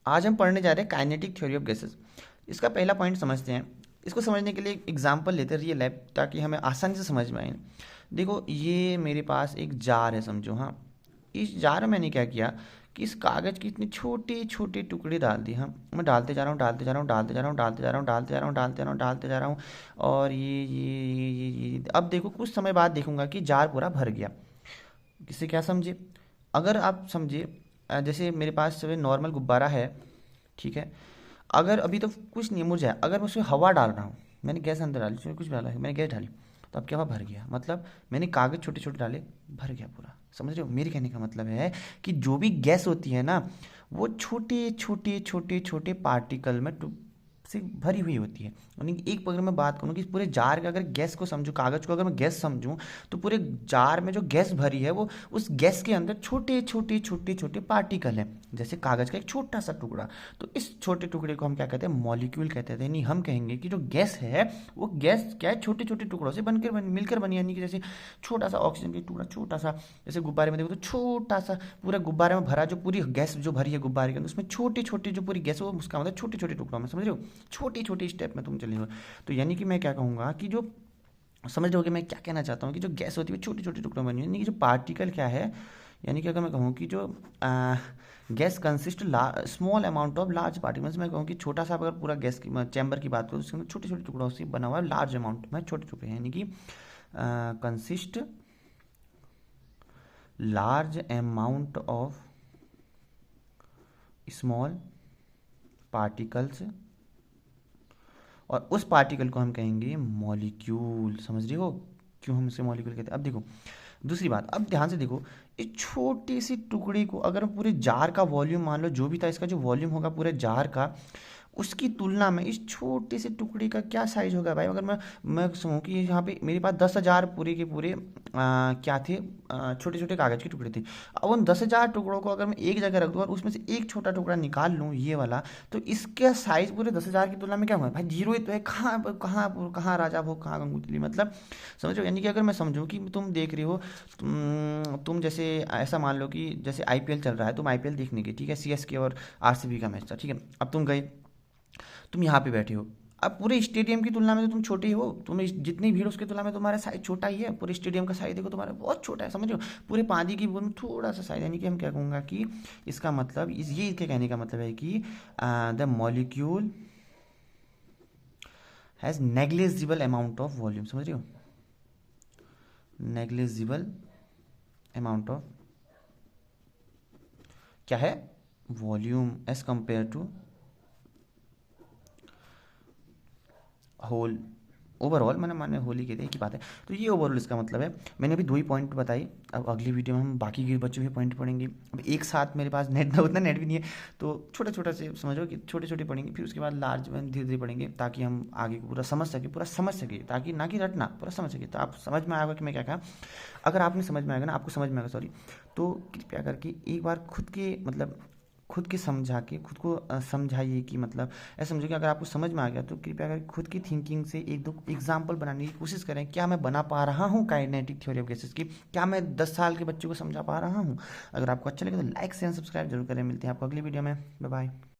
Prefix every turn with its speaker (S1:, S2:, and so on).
S1: आज हम पढ़ने जा रहे हैं काइनेटिक थ्योरी ऑफ गैसेस। इसका पहला पॉइंट समझते हैं। इसको समझने के लिए एक एग्जांपल लेते हैं रियल लाइफ, ताकि हमें आसानी से समझ में आए। देखो, ये मेरे पास एक जार है, समझो। हाँ, इस जार में मैंने क्या किया कि इस कागज़ की इतने छोटे छोटे टुकड़े डाल दिए। हाँ, मैं डालते जा रहा हूँ, डालते जा रहा हूँ, डालते जा रहा हूँ, डालते जा रहा हूँ, डालते जा रहा हूँ, डालते जा रहा हूँ, डालते जा रहा हूँ। और ये अब देखो, कुछ समय बाद देखूंगा कि जार पूरा भर गया। इससे क्या समझे? अगर आप समझे, जैसे मेरे पास नॉर्मल गुब्बारा है, ठीक है। अगर अभी तो कुछ नहीं मुझे, अगर मैं उसमें हवा डाल रहा हूँ, मैंने गैस अंदर डाली, उसमें कुछ डाला है, मैंने गैस डाली, तो अब क्या हुआ? भर गया। मतलब मैंने कागज छोटे छोटे डाले, भर गया पूरा। समझ रहे हो? मेरे कहने का मतलब है कि जो भी गैस होती है ना, वो छोटे छोटे छोटे छोटे पार्टिकल में से भरी हुई होती है। यानी कि एक अगर मैं बात करूँ कि पूरे जार का अगर गैस को समझूं, कागज को अगर मैं गैस समझूं, तो पूरे जार में जो गैस भरी है, वो उस गैस के अंदर छोटे छोटे छोटे छोटे पार्टिकल हैं, जैसे कागज का एक छोटा सा टुकड़ा। तो इस छोटे टुकड़े को हम क्या कहते हैं? मॉलिक्यूल कहते थे। नहीं, हम कहेंगे कि जो गैस है, वो गैस क्या है? छोटे छोटे टुकड़ों से मिलकर बनी। यानी कि जैसे छोटा सा ऑक्सीजन का टुकड़ा, छोटा सा, जैसे गुब्बारे में देखो तो छोटा सा पूरा गुब्बारे में भरा, जो पूरी गैस जो भरी है गुब्बारे के अंदर, उसमें छोटे छोटे जो पूरी गैस है, वो उसका मतलब छोटे छोटे टुकड़ों में। समझ रहे हो? छोटी छोटी स्टेप में तुम चले हो। तो यानी कि मैं क्या कहूँगा कि जो, समझ रहे हो कि मैं क्या कहना चाहता हूँ, कि जो गैस होती है वो छोटे छोटे टुकड़ों में बनी है। यानी कि जो पार्टिकल क्या है, यानी कि अगर मैं कहूँ कि जो gas consist small amount of large particles, मैं कहूँ कि छोटा सा, अगर पूरा गैस की चैम्बर की बात करूँ, उसके अंदर छोटे छोटे टुकड़ों से बना हुआ लार्ज अमाउंट में छोटे टुकड़े हैं। यानी कि consist large amount of small particles, और उस पार्टिकल को हम कहेंगे मॉलिक्यूल। समझ रही हो क्यों हम इसे मॉलिक्यूल कहते हैं? अब देखो दूसरी बात, अब ध्यान से देखो, इस छोटी सी टुकड़ी को अगर हम पूरे जार का वॉल्यूम मान लो, जो भी था इसका जो वॉल्यूम होगा पूरे जार का, उसकी तुलना में इस छोटे से टुकड़ी का क्या साइज होगा भाई? अगर मैं समझूँ कि यहाँ पे मेरे पास 10,000 पूरे के पूरे क्या थे, छोटे छोटे कागज के टुकड़े थे। अब उन 10,000 टुकड़ों को अगर मैं एक जगह रख दूँ और उसमें से एक छोटा टुकड़ा निकाल लूँ, ये वाला, तो इसका साइज पूरे 10,000 की तुलना में क्या हुआ भाई? जीरो ही तो है। कहाँ कहाँ कहाँ राजा भोग, कहाँ गंगूली, मतलब समझो। यानी कि अगर मैं समझूँ कि तुम देख रहे हो, तुम जैसे ऐसा मान लो कि जैसे आईपीएल चल रहा है, तुम आईपीएल देखने के, ठीक है, सीएसके और आरसीबी का मैच था, ठीक है। अब तुम गए, तुम यहाँ पे बैठे हो। अब पूरे स्टेडियम की तुलना में तो तुम छोटे ही हो, जितनी भीड़ उसकी तुलना में तुम्हारा साइज छोटा ही है। पूरे स्टेडियम का साइज देखो तुम्हारा बहुत छोटा है, समझ रहे हो? पूरे पानी की बूंद में थोड़ा सा साइज। यानी कि हम क्या कहूँगा कि इसका मतलब ये इसके कहने का मतलब है कि the molecule has negligible amount of volume. समझ रहे हो? नेग्लिजिबल अमाउंट ऑफ क्या है? Volume as compare to whole. Overall मैंने माने होली के थे, एक ही बात है। तो ये ओवरऑल इसका मतलब है। मैंने अभी दो ही पॉइंट बताई, अब अगली वीडियो में हम बाकी के बच्चों के पॉइंट पढ़ेंगे। अब एक साथ मेरे पास नेट उतना नेट भी नहीं है, तो छोटे छोटे से समझो कि छोटे छोटे पढ़ेंगे, फिर उसके बाद लार्ज में धीरे धीरे पढ़ेंगे, ताकि हम आगे को पूरा समझ सके, ताकि ना कि रटना, पूरा समझ सके। तो आप समझ में आएगा कि मैं क्या कहा। अगर आपने समझ में आएगा ना, आपको समझ में आएगा, सॉरी, तो कृपया करके एक बार खुद के मतलब खुद के समझा के खुद को समझाइए कि मतलब ऐसा समझो कि अगर आपको समझ में आ गया, तो कृपया करके खुद की थिंकिंग से एक दो एग्जाम्पल बनाने की कोशिश करें। क्या मैं बना पा रहा हूँ काइनेटिक थ्योरी ऑफ गैसेस की? क्या मैं 10 साल के बच्चों को समझा पा रहा हूँ? अगर आपको अच्छा लगे तो लाइक शेयर सब्सक्राइब जरूर करें। मिलते हैं आपको अगली वीडियो में। Bye bye.